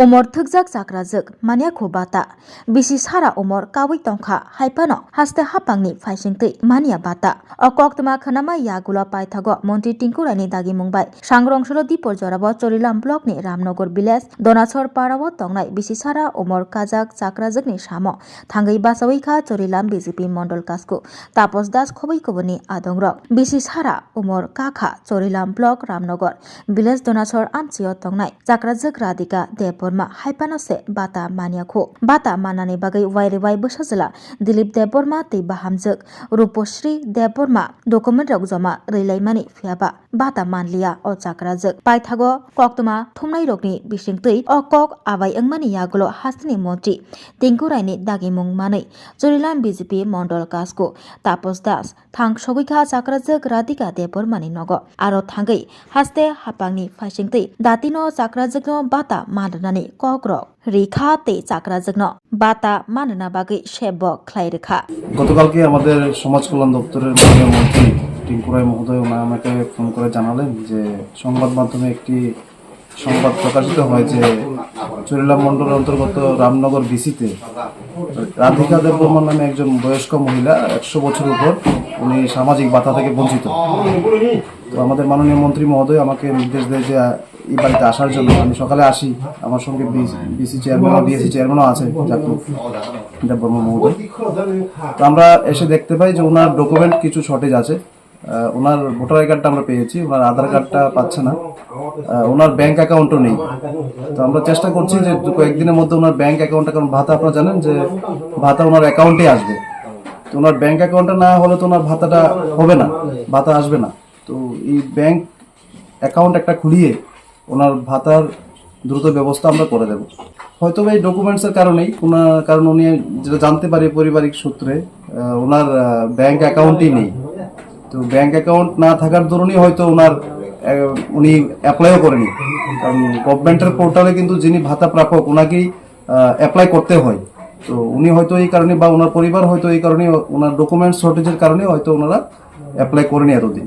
Umor thukjak chakrajak maniakho bata bisi sara umor kawi tongkha haipano haste hapangni phaisingtwi mania bata okoktma khanama yagula paithago Montri Tingkurani dagi mungbai sangrongsholo dipor jorabo Chorilam block ni Ramnagar village Donachor parao tongnai bisi sara umor kajak chakrajakni samo thangai basawi kha Chorilam BJP Mondol Kasku Tapos Das khobai koboni adongrok bisi sara umor kakha Chorilam block Ramnagar village Donachor amchio tongnai chakrajak Radhika Deborma haipano se bata maniakho bata manani bagai wairewai bwsajala Dilip Deborma tei bahamjak Ruposhri Deborma document rok joma reilaimani phiaba bata manliya o chakrajak paithago koktuma thumnai rokni bisingtwi o kok abai wngmani yagulo hastini montri Tingkuraini dagimung manui Chorilam BJP Mondol Kasku Tapos Das thang sogika chakrajak Radhika Debormani nogo aro thangai haste hapangni phaisingtwi datino chakrajakno bata manani kokrok রেখা তে চাকরাজগ্ন বাতা মাননা বাগৈ সেব খ্লাই রেখা গতকালকে আমাদের সমাজ কল্যাণ দপ্তরের মাননীয় মন্ত্রী টিঙ্কুরাই মহোদয় আমাকে ফোন করে জানালেন যে সংবাদ মাধ্যমে একটি সংবাদ প্রকাশিত হয় যে চরিলাম মণ্ডলের অন্তর্গত রামনগর বিসিতে রাধিকা দেববর্মা নামে একজন বয়স্ক মহিলা 100 বছরের উপর উনি সামাজিক ভাতা থেকে বঞ্চিত। তো আমাদের মাননীয় মন্ত্রী মহোদয় আমাকে নির্দেশ দেয় যে এই বাড়িতে আসার জন্য। আমি সকালে আসি, আমার সঙ্গে বিসি চেয়ারম্যান বিএসসি চেয়ারম্যানও আছে জাকুব দেববর্মা মহোদয়। তো আমরা এসে দেখতে পাই যে ওনার ডকুমেন্ট কিছু শর্টেজ আছে। ওনার ভোটার আই কার্ডটা আমরা পেয়েছি, ওনার আধার কার্ডটা পাচ্ছে না, ওনার ব্যাংক অ্যাকাউন্টও নেই। তো আমরা চেষ্টা করছি যে কয়েকদিনের মধ্যে ওনার ব্যাংক অ্যাকাউন্টটা, কারণ ভাতা আপনারা জানেন যে ভাতা ওনার অ্যাকাউন্টে আসবে। তো ওনার ব্যাংক অ্যাকাউন্টটা না হলে তো ওনার ভাতাটা হবে না, ভাতা আসবে না। তো এই ব্যাংক অ্যাকাউন্ট একটা খুলিয়ে ওনার ভাতার দ্রুত ব্যবস্থা আমরা করে দেব। হয়তো এই ডকুমেন্টসের কারণেই কারণ উনি যেটা জানতে পারি পারিবারিক সূত্রে ওনার ব্যাংক অ্যাকাউন্টই নেই। তো ব্যাংক অ্যাকাউন্ট না থাকার দরুনই হয়তো উনি অ্যাপ্লাইও করেনি, কারণ গভর্নমেন্টের পোর্টালে কিন্তু যিনি ভাতা প্রাপক ওনাকেই অ্যাপ্লাই করতে হয়। তো উনি হয়তো এই কারণে বা ওনার পরিবার হয়তো এই কারণে ওনার ডকুমেন্টস শর্টেজের কারণে হয়তো ওনারা অ্যাপ্লাই করেনি এতদিন।